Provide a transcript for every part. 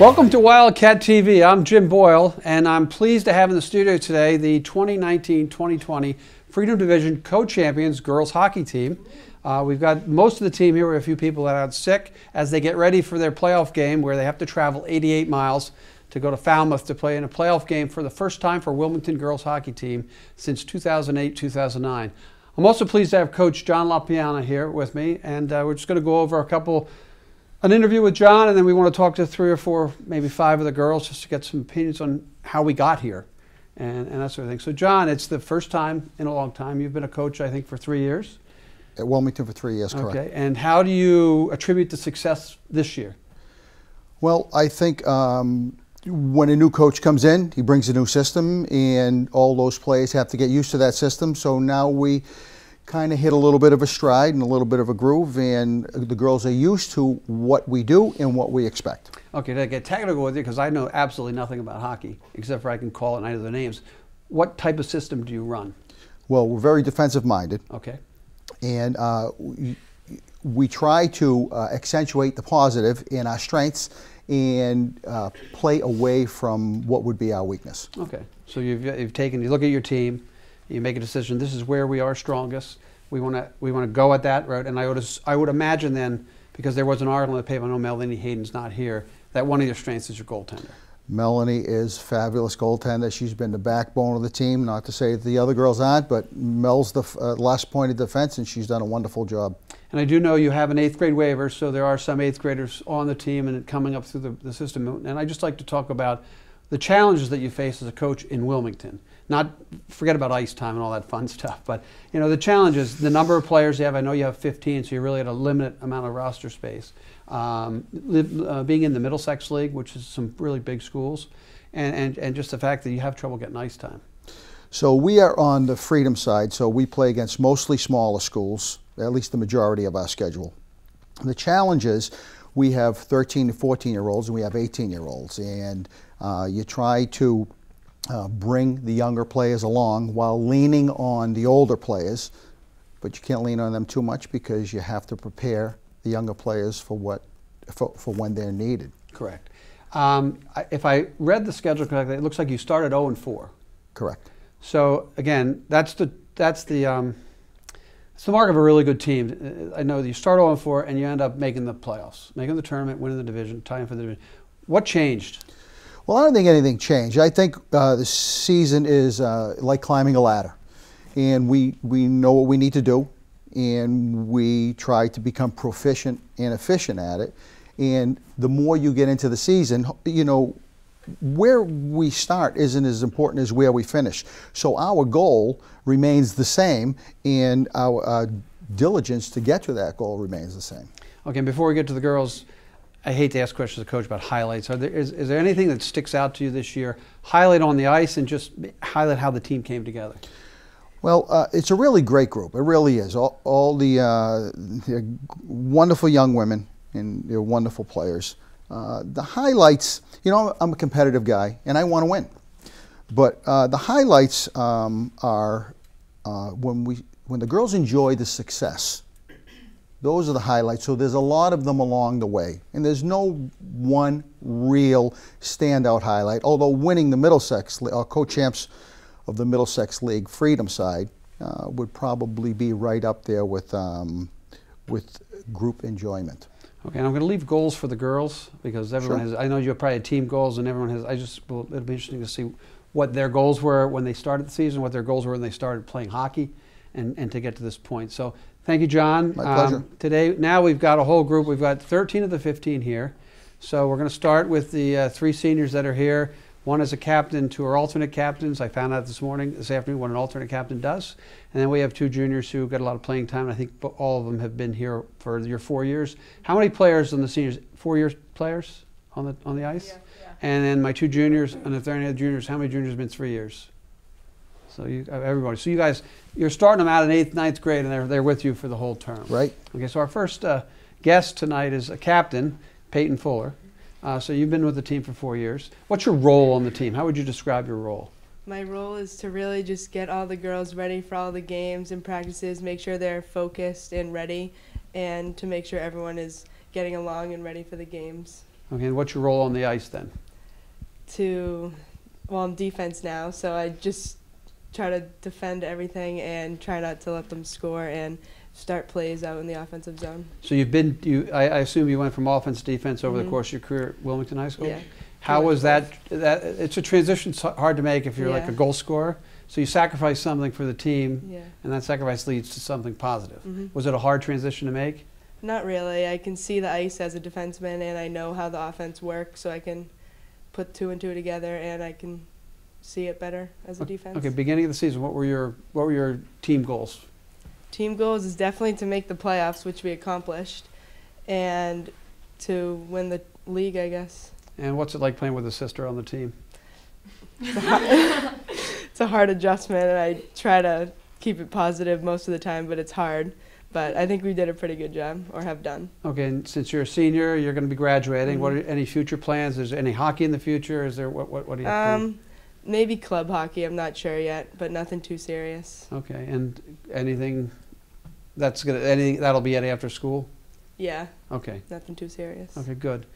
Welcome to Wildcat TV. I'm Jim Boyle, and I'm pleased to have in the studio today the 2019-2020 Freedom Division co-champions girls hockey team. We've got most of the team here. We have a few people that are out sick as they get ready for their playoff game where they have to travel 88 miles to go to Falmouth to play in a playoff game for the first time for Wilmington girls hockey team since 2008-2009. I'm also pleased to have Coach John LaPiana here with me, and we're just going to go over an interview with John, and then we want to talk to 3 or 4, maybe 5 of the girls just to get some opinions on how we got here and that sort of thing. So John, it's the first time in a long time. You've been a coach, I think, for 3 years. At Wilmington for 3 years, correct. Okay, and how do you attribute the success this year? Well, I think when a new coach comes in, he brings a new system, and all those players have to get used to that system. So now we kind of hit a little bit of a stride and a little bit of a groove, and the girls are used to what we do and what we expect. Okay, to get technical with you, because I know absolutely nothing about hockey, except for I can call it and I know the names. What type of system do you run? Well, we're very defensive-minded. Okay. And we try to accentuate the positive in our strengths and play away from what would be our weakness. Okay, so you look at your team, you make a decision. This is where we are strongest. We want to go at that route. And I would imagine then, because there was an article in the paper, I know Melanie Hayden's not here, that one of your strengths is your goaltender. Melanie is fabulous goaltender. She's been the backbone of the team. Not to say that the other girls aren't, but Mel's the last point of defense, and she's done a wonderful job. And I do know you have an 8th grade waiver, so there are some 8th graders on the team and coming up through the system. And I'd just like to talk about the challenges that you face as a coach in Wilmington. Forget about ice time and all that fun stuff, but you know the challenges, the number of players you have. I know you have 15, so you're really at a limited amount of roster space. Being in the Middlesex League, which is some really big schools, and just the fact that you have trouble getting ice time. So we are on the Freedom side, so we play against mostly smaller schools, at least the majority of our schedule. The challenge is we have 13 to 14-year-olds and we have 18-year-olds, and you try to bring the younger players along while leaning on the older players, but you can't lean on them too much because you have to prepare the younger players for when they're needed. Correct. If I read the schedule correctly, it looks like you started 0-4. Correct. So again, that's the mark of a really good team. I know that you start 0-4 and you end up making the playoffs, making the tournament, winning the division, tying for the division. What changed? Well, I don't think anything changed. I think the season is like climbing a ladder, and we know what we need to do, and we try to become proficient and efficient at it. And the more you get into the season, you know, where we start isn't as important as where we finish. So our goal remains the same, and our diligence to get to that goal remains the same. Okay, and before we get to the girls, I hate to ask questions as a coach about highlights. Is there anything that sticks out to you this year? Highlight on the ice and just highlight how the team came together. Well, it's a really great group. It really is. All the wonderful young women, and they're wonderful players. The highlights, you know, I'm a competitive guy and I want to win. But the highlights are when the girls enjoy the success. Those are the highlights. So there's a lot of them along the way. And there's no one real standout highlight, although winning the Middlesex, co-champs of the Middlesex League Freedom side would probably be right up there with group enjoyment. Okay, and I'm going to leave goals for the girls because everyone has, I know you probably had team goals and everyone has, it'll be interesting to see what their goals were when they started the season, what their goals were when they started playing hockey, and to get to this point. So thank you, John. My pleasure. Today, now we've got a whole group. We've got 13 of the 15 here. So we're going to start with the 3 seniors that are here. One is a captain, 2 are alternate captains. I found out this afternoon, what an alternate captain does. And then we have 2 juniors who got a lot of playing time. I think all of them have been here for your 4 years. How many players on the seniors? 4-year players on the ice? Yeah. And then my 2 juniors, and if there are any other juniors, how many juniors have been 3 years? So everybody. So you guys, you're starting them out in 8th, 9th grade, and they're with you for the whole term. Right. Okay. So our first guest tonight is a captain, Peyton Fuller. So you've been with the team for 4 years. What's your role on the team? How would you describe your role? My role is to really just get all the girls ready for all the games and practices, make sure they're focused and ready, and to make sure everyone is getting along and ready for the games. Okay, and what's your role on the ice then? Well, I'm defense now, so I just try to defend everything and try not to let them score and start plays out in the offensive zone. So I assume you went from offense to defense over the course of your career at Wilmington High School? Yeah. How was that? It's a transition hard to make if you're like a goal scorer. So you sacrifice something for the team, and that sacrifice leads to something positive. Was it a hard transition to make? Not really. I can see the ice as a defenseman, and I know how the offense works, so I can put 2 and 2 together, and I can see it better as a defense. Okay, beginning of the season, what were your team goals? Team goals is definitely to make the playoffs, which we accomplished, and to win the league, I guess. And what's it like playing with a sister on the team? It's a hard adjustment, and I try to keep it positive most of the time, but it's hard. But I think we did a pretty good job, or have done. Okay, and since you're a senior, you're going to be graduating. What are any future plans? Is there any hockey in the future? Is there what do you have to do? Maybe club hockey. I'm not sure yet, but nothing too serious. Okay, and anything that'll be any after school? Yeah. Okay. Nothing too serious. Okay, good.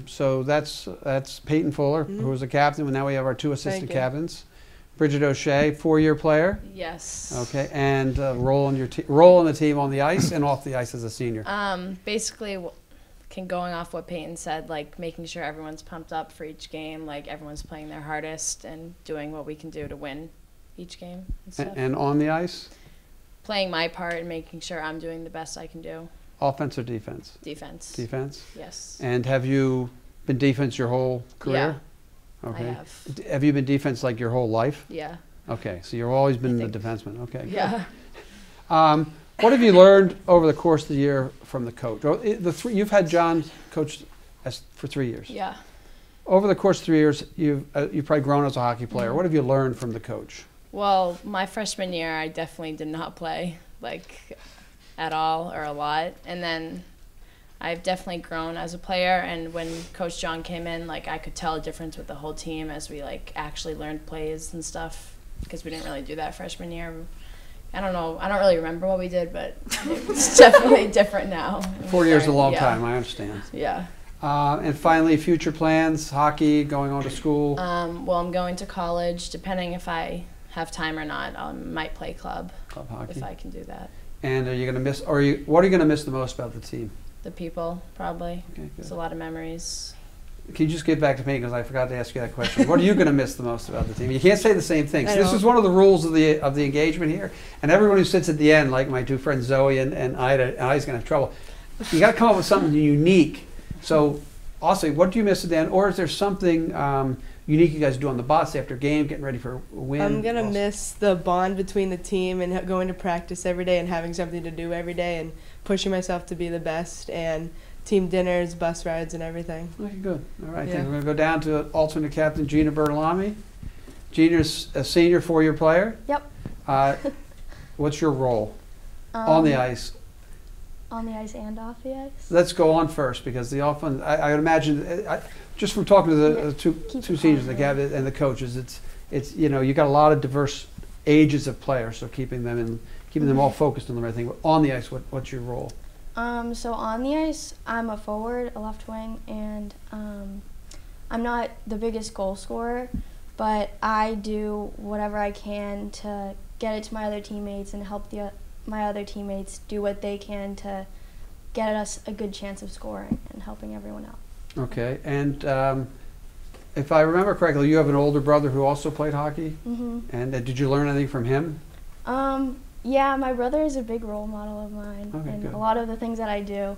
So that's Peyton Fuller, who was a captain, and now we have our 2 assistant captains. Bridget O'Shea, 4-year player. Yes. Okay, and role in the team on the ice and off the ice as a senior. Basically, going off what Peyton said, like making sure everyone's pumped up for each game, like everyone's playing their hardest and doing what we can do to win each game and stuff. And on the ice? Playing my part and making sure I'm doing the best I can do. Offense or defense? Defense. Defense? Yes. And have you been defense your whole career? Yeah. Okay. I have. Have you been defense like your whole life? Yeah. Okay, so you've always been the defenseman. Okay. Yeah. What have you learned over the course of the year from the coach? You've had John coach for 3 years. Yeah. Over the course of 3 years, you've probably grown as a hockey player. What have you learned from the coach? Well, my freshman year, I definitely did not play at all or a lot, and then I've definitely grown as a player. And when Coach John came in, I could tell a difference with the whole team as we actually learned plays and stuff, because we didn't really do that freshman year. I don't know. I don't really remember what we did, but it's definitely different now. 4 years is a long time. I understand. Yeah. And finally, future plans: hockey, going on to school. Well, I'm going to college. Depending if I have time or not, I might play club hockey if I can do that. And are you going to miss? What are you going to miss the most about the team? The people, probably. Okay, good. It's a lot of memories. Can you just get back to me, because I forgot to ask you that question? What are you going to miss the most about the team? You can't say the same thing. So this is one of the rules of the engagement here. And everyone who sits at the end, like my 2 friends Zoe and Ida, Ida's going to have trouble. You got to come up with something unique. So, also, what do you miss at the end? Or is there something unique you guys do on the bus after a game, getting ready for a win? I'm going to miss the bond between the team and going to practice every day and having something to do every day and pushing myself to be the best, and team dinners, bus rides, and everything. Okay, good. All right, then we're going to go down to alternate captain Gina Bertolami. Gina's a senior 4-year player. Yep. What's your role on the ice? On the ice and off the ice? Let's go on first, because the offense, I would imagine, just from talking to the two seniors, the captain and the coaches, it's you got a lot of diverse ages of players, so keeping them all focused on the right thing. On the ice, what's your role? So on the ice, I'm a forward, a left wing, and I'm not the biggest goal scorer, but I do whatever I can to get it to my other teammates and help my other teammates do what they can to get us a good chance of scoring and helping everyone out. Okay, and if I remember correctly, you have an older brother who also played hockey? Mm-hmm. And did you learn anything from him? Yeah, my brother is a big role model of mine, and good. A lot of the things that I do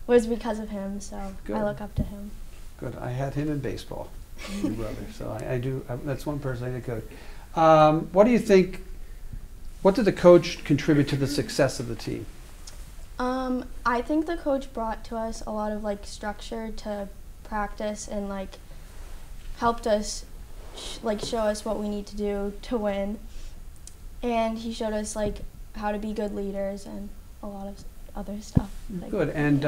was because of him, so good. I look up to him. Good. I had him in baseball, your brother, so I do. That's one person I did coach. What do you think? What did the coach contribute to the success of the team? I think the coach brought to us a lot of structure to practice and helped us show us what we need to do to win. And he showed us how to be good leaders and a lot of other stuff. Good. And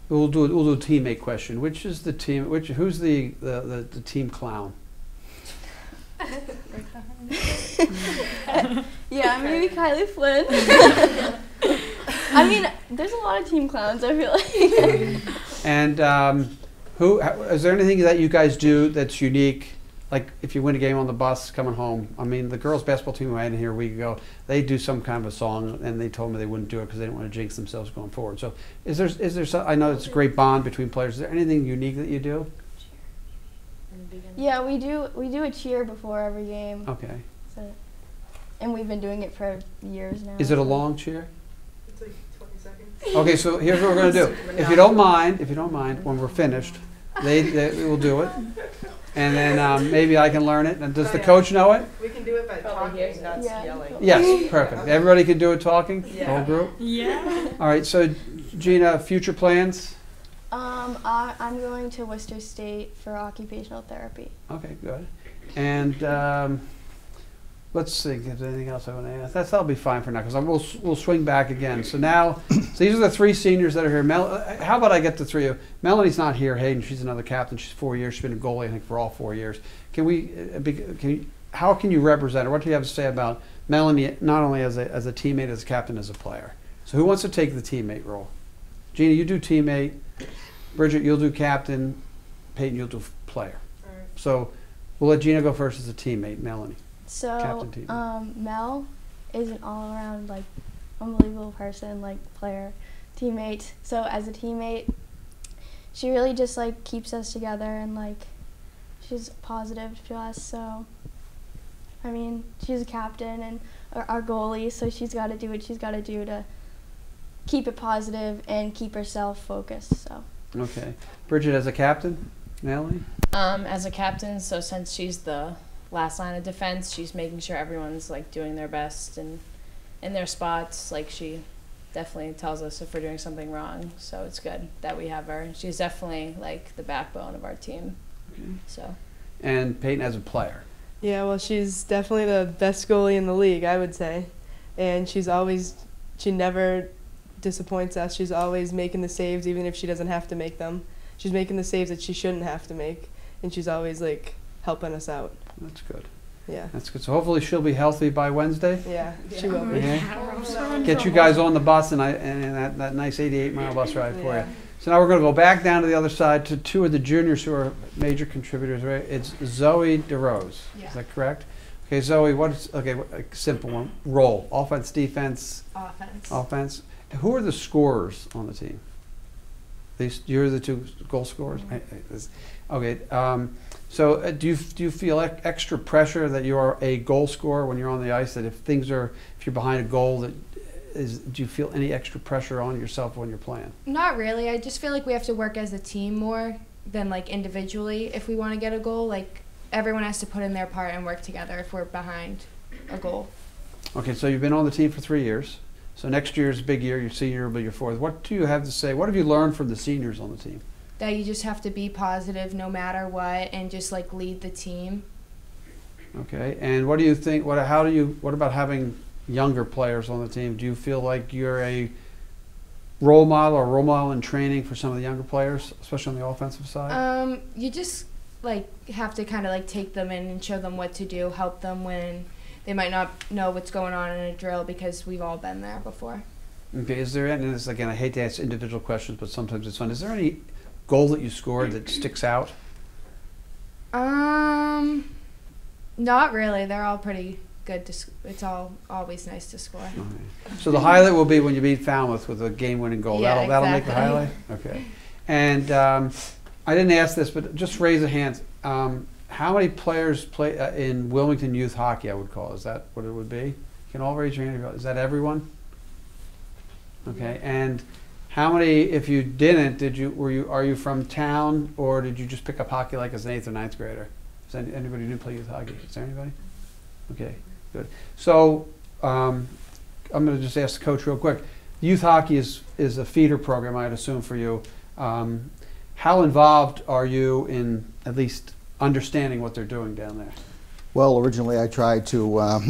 we'll do a teammate question. Which is the team? Who's the team clown? Yeah, maybe Kylie Flynn. I mean, there's a lot of team clowns, I feel like. And Is there anything that you guys do that's unique? Like if you win a game on the bus coming home, I mean, the girls' basketball team who I had in here a week ago, they do some kind of a song, and they told me they wouldn't do it because they didn't want to jinx themselves going forward. So, is there some, I know it's a great bond between players. Is there anything unique that you do? Yeah, we do a cheer before every game. Okay. So, and we've been doing it for years now. Is it a long cheer? It's like 20 seconds. Okay, so here's what we're going to do. If you don't mind, when we're finished, they will do it. And then maybe I can learn it. And does the coach know it? We can do it by talking, not yelling. Yes, perfect. Everybody can do it talking? Yeah. The whole group? Yeah. All right, so Gina, future plans? I'm going to Worcester State for occupational therapy. Okay, good. And let's see if there's anything else I want to ask. That'll be fine for now because we'll swing back again. So now, so these are the three seniors that are here. How about I get the three of you? Melanie's not here. Hayden, she's another captain. She's 4 years. She's been a goalie, I think, for all 4 years. How can you represent her? What do you have to say about Melanie, not only as a teammate, as a captain, as a player? So who wants to take the teammate role? Gina, you do teammate. Bridget, you'll do captain. Peyton, you'll do player. All right. So we'll let Gina go first as a teammate. Melanie. So, Captain teammate. Mel is an all-around, like, unbelievable person, like, player, teammate. So, as a teammate, she really just, like, keeps us together and, like, she's positive to us. So, I mean, she's a captain and our goalie, so she's got to do what she's got to do to keep it positive and keep herself focused. So. Okay. Bridget, as a captain? Melanie? As a captain, so since she's the last line of defense, she's making sure everyone's like doing their best and in their spots. Like she definitely tells us if we're doing something wrong, so it's good that we have her. She's definitely like the backbone of our team. Okay. So. And Peyton as a player? Yeah, well, she's definitely the best goalie in the league, I would say. And she never disappoints us. She's always making the saves, even if she doesn't have to make them. She's making the saves that she shouldn't have to make, and she's always like helping us out. That's good. Yeah. That's good. So hopefully she'll be healthy by Wednesday. Yeah, she will be. Okay. Get you guys on the bus and that nice 88-mile bus ride for you. So now we're going to go back down to the other side to two of the juniors who are major contributors. Right? It's Zoe DeRose. Yeah. Is that correct? Okay, Zoe. A simple one. Role: offense, defense. Offense. Offense. Who are the scorers on the team? You're the two goal scorers. Okay. So do you feel extra pressure that you are a goal scorer when you're on the ice? That if you're behind a goal, do you feel any extra pressure on yourself when you're playing? Not really. I just feel like we have to work as a team more than like individually. If we want to get a goal, like everyone has to put in their part and work together if we're behind a goal. Okay, so you've been on the team for 3 years. So next year's a big year. Your senior will be your fourth. What do you have to say? What have you learned from the seniors on the team? That you just have to be positive no matter what and just like lead the team. Okay, and what do you think? What about having younger players on the team? Do you feel like you're a role model in training for some of the younger players, especially on the offensive side? You just like have to kind of like take them in and show them what to do, help them when they might not know what's going on in a drill because we've all been there before. Okay, is there any, and this, again, I hate to ask individual questions, but sometimes it's fun. Is there any goal that you scored that sticks out? Not really. They're all pretty good. It's always nice to score. Okay. So the highlight will be when you beat Falmouth with a game-winning goal. Yeah, that'll make the highlight? Okay. And I didn't ask this, but just raise a hand. How many players play in Wilmington youth hockey, I would call? Is that what it would be? You can all raise your hand. Is that everyone? Okay. And how many, if you didn't, are you from town, or did you just pick up hockey like as an 8th or 9th grader? Is anybody who didn't play youth hockey? Is there anybody? Okay, good. So I'm going to just ask the coach real quick. Youth hockey is a feeder program, I'd assume, for you. How involved are you in at least understanding what they're doing down there? Well, originally I tried to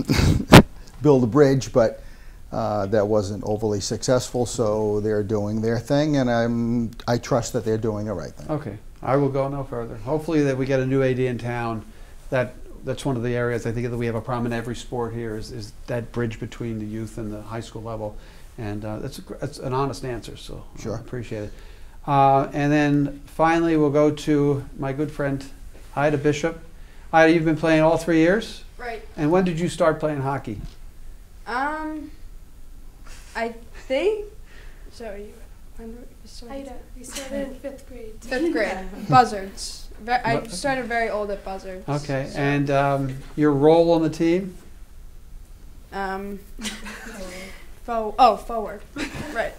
build a bridge, but that wasn't overly successful, so they're doing their thing, and I trust that they're doing the right thing. Okay, I will go no further. Hopefully that we get a new AD in town. That's one of the areas I think that we have a problem in every sport here is that bridge between the youth and the high school level, and that's an honest answer, so sure. I appreciate it. And then finally, we'll go to my good friend Ida Bishop. Ida, you've been playing all 3 years? Right. And when did you start playing hockey? I think. So when did you start? We started in 5th grade. 5th grade. Buzzards. I started very old at Buzzards. Okay. So. And your role on the team? Forward. Right.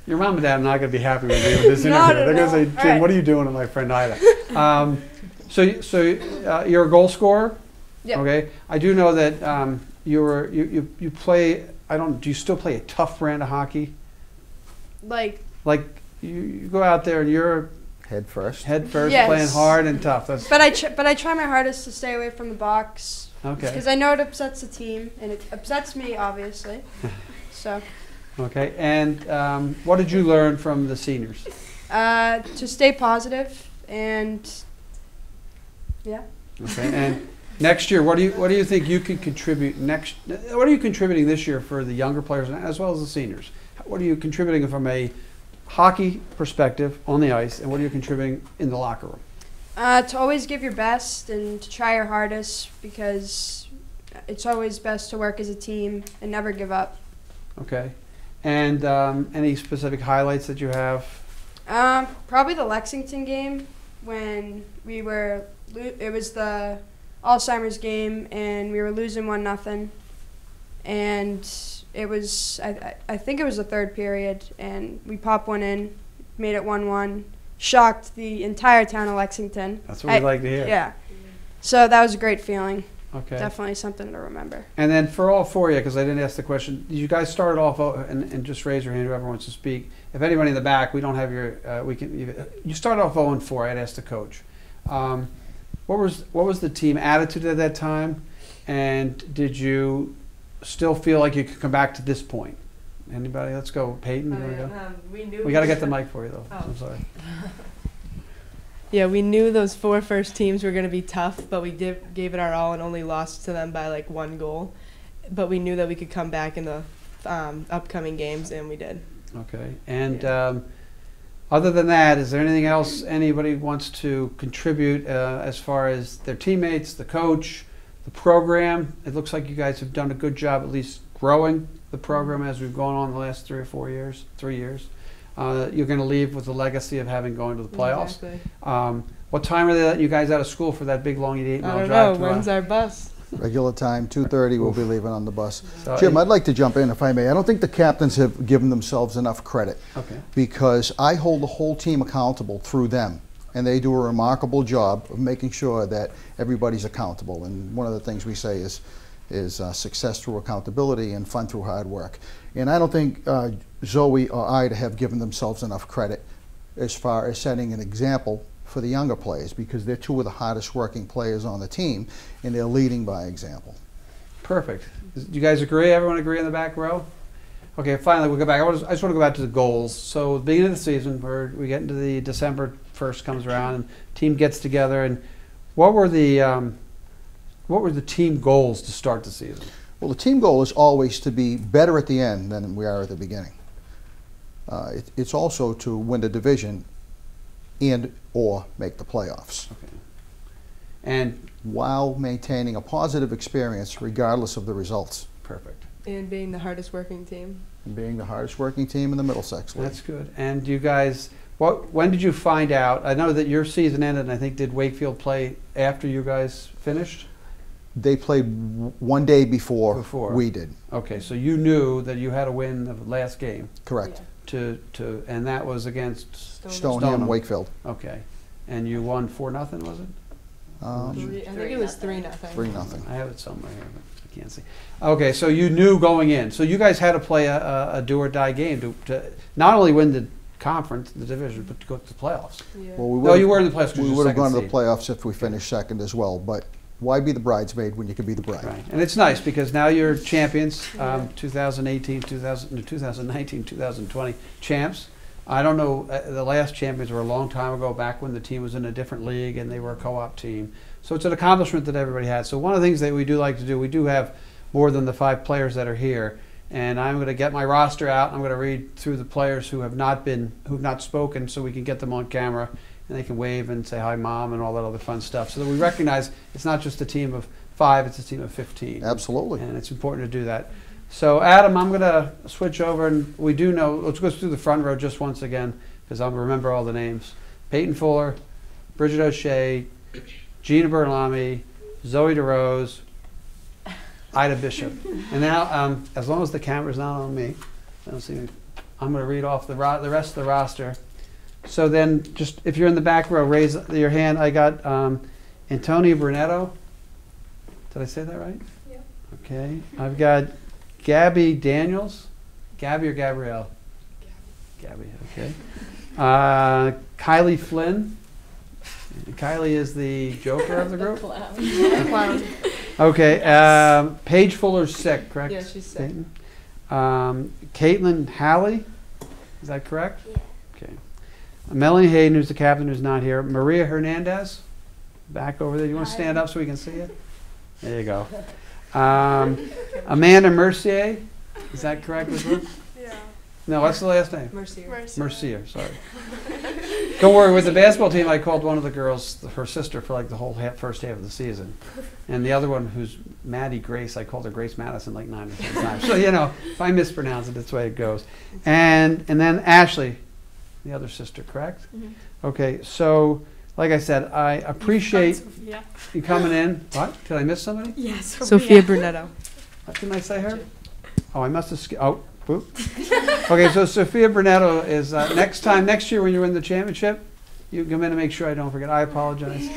Your mom and dad are not going to be happy with me with this interview. Not They're at going to say, all. Jim, All right. what are you doing with my friend Ida? So you're a goal scorer? Yep. Okay. I do know that you play, do you still play a tough brand of hockey? Like. Like you go out there and you're Head first. Yes. playing hard and tough. That's But I try my hardest to stay away from the box. okay. Because I know it upsets the team, and it upsets me, obviously. So. Okay. And what did you learn from the seniors? To stay positive and. Yeah. Okay. And next year, what do you think you can contribute next? What are you contributing this year for the younger players as well as the seniors? What are you contributing from a hockey perspective on the ice, and what are you contributing in the locker room? To always give your best and to try your hardest, because it's always best to work as a team and never give up. Okay. And any specific highlights that you have? Probably the Lexington game when it was the Alzheimer's game and we were losing 1-0, and it was I think it was the third period, and we popped one in, made it 1-1, shocked the entire town of Lexington. That's what we like to hear. Yeah. So that was a great feeling. Okay. Definitely something to remember. And then for all four of you, because I didn't ask the question, you guys started off, and just raise your hand, whoever wants to speak. If anybody in the back, we don't have your, you started off 0-4, I'd ask the coach. What was the team attitude at that time? And did you still feel like you could come back to this point? Anybody? Let's go. Peyton, you want to go? We got to get the mic for you, though. Oh. I'm sorry. Yeah, we knew those 4 first teams were going to be tough, but we gave it our all and only lost to them by like 1 goal. But we knew that we could come back in the upcoming games, and we did. Okay. And other than that, is there anything else anybody wants to contribute as far as their teammates, the coach, the program? It looks like you guys have done a good job at least growing the program as we've gone on the last 3 years. You're going to leave with the legacy of having gone to the playoffs. Exactly. What time are they letting you guys out of school for that big long 8-mile I don't drive? know. When's our bus? Regular time, 2:30, we'll be leaving on the bus. So Jim, I'd like to jump in if I may. I don't think the captains have given themselves enough credit, okay. because I hold the whole team accountable through them, and they do a remarkable job of making sure that everybody's accountable. And one of the things we say is success through accountability and fun through hard work. And I don't think Zoe or Ida have given themselves enough credit as far as setting an example for the younger players, because they're 2 of the hardest working players on the team, and they're leading by example. Perfect. Do you guys agree? Everyone agree in the back row? Okay, finally, we'll go back. I just want to go back to the goals. So, at the beginning of the season, we get into the December 1st comes around, and team gets together. And what were the team goals to start the season? Well, the team goal is always to be better at the end than we are at the beginning. It's also to win the division and or make the playoffs. Okay. And while maintaining a positive experience regardless of the results. Perfect. And being the hardest working team. And being the hardest working team in the Middlesex League. That's good. And you guys, when did you find out? I know that your season ended, and I think did Wakefield play after you guys finished? They played 1 day before we did. Okay, so you knew that you had to win the last game. Correct. Yeah. And that was against Stoneham, Wakefield. Okay, and you won 4-0, was it? I think it was 3-0. 3-0. I have it somewhere here, but I can't see. Okay, so you knew going in. So you guys had to play a do or die game to not only win the conference, the division, but to go to the playoffs. Yeah. Well, you were in the playoffs. We would have gone to the playoffs if we finished second as well. But why be the bridesmaid when you could be the bride? Right, and it's nice because now you're champions, 2018, 2019, 2020 champs. I don't know, the last champions were a long time ago, back when the team was in a different league and they were a co-op team. So it's an accomplishment that everybody had. So one of the things that we do like to do, we do have more than the 5 players that are here. And I'm going to get my roster out. I'm going to read through the players who've not spoken, so we can get them on camera, and they can wave and say hi, Mom, and all that other fun stuff. So that we recognize it's not just a team of 5; it's a team of 15. Absolutely. And it's important to do that. So Adam, I'm going to switch over, and we do know. Let's go through the front row just once again, because I'll remember all the names: Peyton Fuller, Bridget O'Shea, Gina Berlami, Zoe DeRose, Ida Bishop. And now, as long as the camera's not on me, I don't see me, I'm going to read off the rest of the roster. So then, just if you're in the back row, raise your hand. I got Antonia Brunetto. Did I say that right? Yeah. Okay. I've got Gabby Daniels. Gabby or Gabrielle? Gabby, okay. Kylie Flynn. Kylie is the joker of the group? Clown. Okay. Paige Fuller's sick, correct? Yeah, she's sick. Caitlin Halley. Is that correct? Yeah. Okay. Melanie Hayden, who's the captain, who's not here. Maria Hernandez. Back over there. You want to stand up so we can see it? There you go. Amanda Mercier. Is that correct, Elizabeth? Yeah. No, what's the last name? Mercy. Mercier, sorry. Don't worry, with the basketball team, I called one of the girls her sister for like the whole first half of the season. And the other one, who's Maddie Grace, I called her Grace Madison like 9 or 10 times. So, if I mispronounce it, that's the way it goes. And then Ashley, the other sister, correct? Mhm. Okay, so like I said, I appreciate you coming in. What? Did I miss somebody? Yes. Sophia Brunetto. Didn't I say her? Oh, I must have whoop. Okay, so Sophia Brunetto is next year when you win the championship, you come in and make sure I don't forget. I apologize.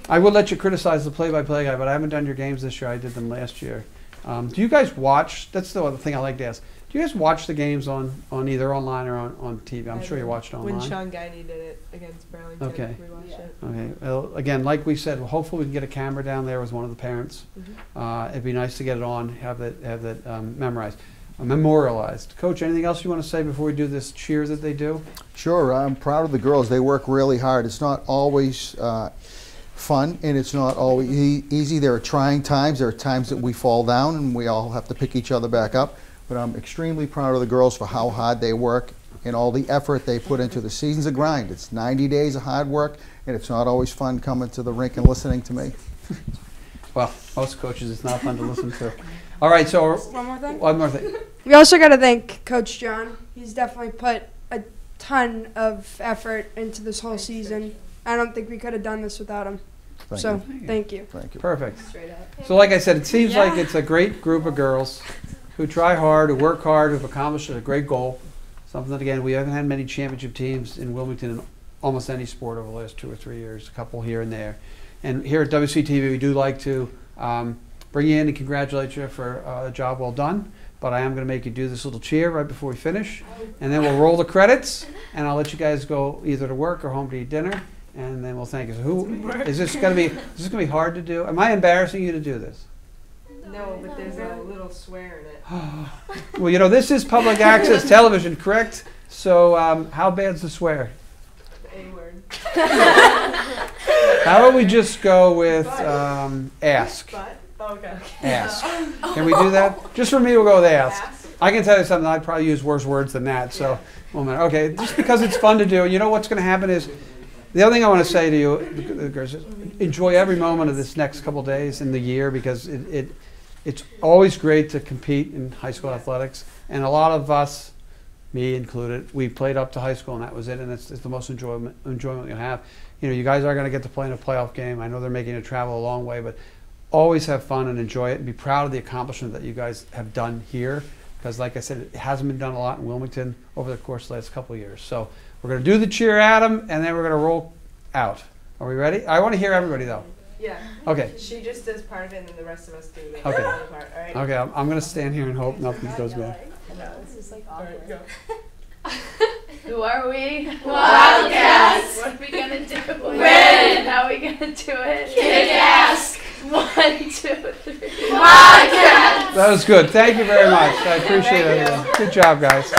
I will let you criticize the play-by-play guy, but I haven't done your games this year. I did them last year. Do you guys watch? That's the other thing I like to ask. Do you guys watch the games on either online or on TV? I'm sure you watched online. When Sean Guiney did it against Burlington, Okay. we watched it. Okay. Well, again, like we said, hopefully we can get a camera down there with one of the parents. It'd be nice to get it on, have that memorized. Memorialized. Coach, anything else you want to say before we do this cheer that they do? Sure, I'm proud of the girls. They work really hard. It's not always fun, and it's not always easy. There are trying times. There are times that we fall down, and we all have to pick each other back up. But I'm extremely proud of the girls for how hard they work and all the effort they put into the season's a grind. It's 90 days of hard work, and it's not always fun coming to the rink and listening to me. Well, most coaches, it's not fun to listen to. All right, so One more thing. one more thing. We also got to thank Coach John. He's definitely put a ton of effort into this whole season. I don't think we could have done this without him. Thank So, you. thank you. Thank you. Perfect. Straight up. So like I said, it seems like it's a great group of girls who try hard, who work hard, who've accomplished a great goal. Something that, again, we haven't had many championship teams in Wilmington in almost any sport over the last 2 or 3 years, a couple here and there. And here at WCTV, we do like to bring you in and congratulate you for a job well done. But I am going to make you do this little cheer right before we finish. And then we'll roll the credits, and I'll let you guys go either to work or home to eat dinner. And then we'll thank you. So who is this going to be hard to do? Am I embarrassing you to do this? No, but there's a little swear in it. Well, this is public access television, correct? So how bad's the swear? The A word. How about we just go with ask? But, okay. Ask. Can we do that? Just for me, we'll go with ask. I can tell you something, I'd probably use worse words than that. So, one minute. Okay, just because it's fun to do. You know what's going to happen is, the other thing I want to say to you, girls, is enjoy every moment of this next couple days in the year, because it's always great to compete in high school athletics. And a lot of us, me included, we played up to high school and that was it. And it's the most enjoyment you'll have. You guys are going to get to play in a playoff game. I know they're making you travel a long way, but always have fun and enjoy it and be proud of the accomplishment that you guys have done here. Because like I said, it hasn't been done a lot in Wilmington over the course of the last couple of years. So we're going to do the cheer, Adam, and then we're going to roll out. Are we ready? I want to hear everybody, though. Yeah. Okay. She just does part of it, and then the rest of us do the Okay. other part. All right. Okay, I'm going to stand here and hope nothing goes bad. This is like All right, go. Who are we? Wildcats. What are we gonna do? Win. How are we gonna do it? Kick ass. 1, 2, 3. Wildcats. That was good. Thank you very much. I appreciate it. Good job, guys.